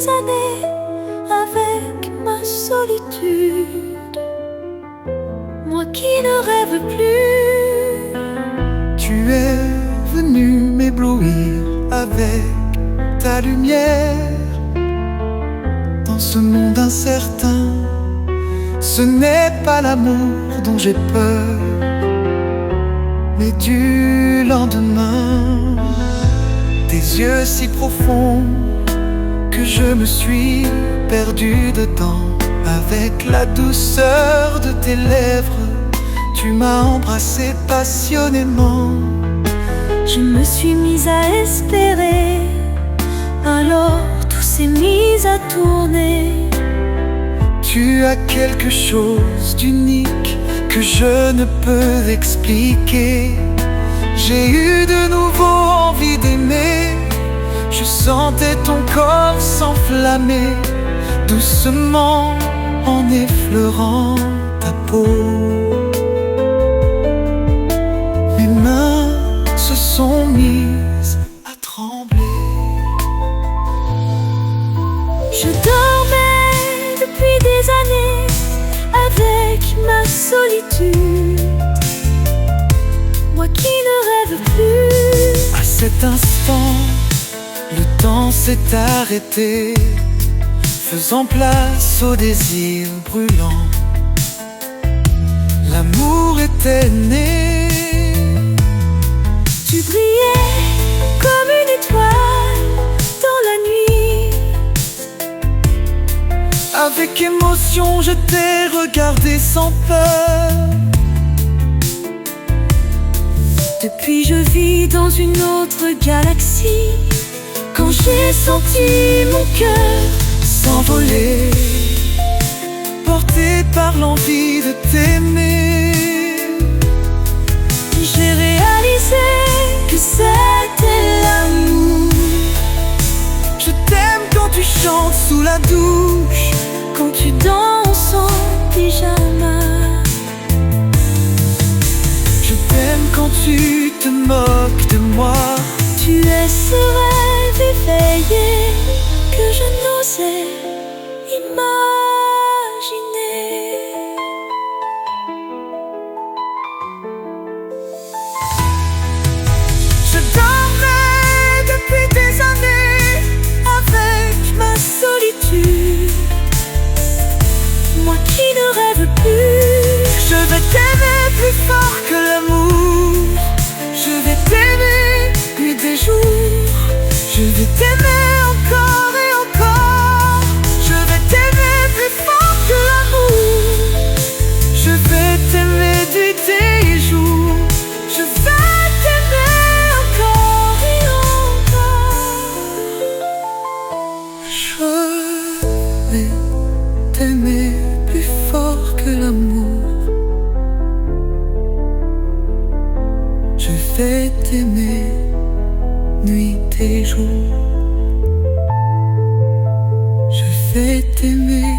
des années avec ma solitude, moi qui ne rêve plus. Tu es venu m'éblouir avec ta lumière. Dans ce monde incertain, ce n'est pas l'amour dont j'ai peur, mais du lendemain. Tes yeux si profonds que je me suis perdu dedans. Avec la douceur de tes lèvres, tu m'as embrassé passionnément. Je me suis mise à espérer, alors tout s'est mis à tourner. Tu as quelque chose d'unique que je ne peux expliquer. J'ai eu de nouveau envie d'aimer. Je sentais ton corps s'enflammer doucement en effleurant ta peau. Mes mains se sont mises à trembler. Je dormais depuis des années avec ma solitude, moi qui ne rêve plus. À cet instant, le temps s'est arrêté, faisant place au désir brûlant. L'amour était né. Tu brillais comme une étoile dans la nuit. Avec émotion, je t'ai regardé sans peur. Depuis je vis dans une autre galaxie. Quand j'ai senti mon cœur s'envoler, porté par l'envie de t'aimer, j'ai réalisé que c'était l'amour. Je t'aime quand tu chantes sous la douche, quand tu danses en pyjama. Je t'aime quand tu te moques de moi. Tu es ce rêve éveillé que je n'osais imaginer. Je dormais depuis des années avec ma solitude, moi qui ne rêve plus. Je vais t'aimer plus fort que l'amour. Je vais t'aimer nuit et jour. Je vais t'aimer encore et encore. Je vais t'aimer plus fort que l'amour. Je vais t'aimer nuit et jour. Je vais t'aimer encore et encore. Je vais t'aimer plus fort que l'amour. Je vais t'aimer nuit et jour. Je vais t'aimer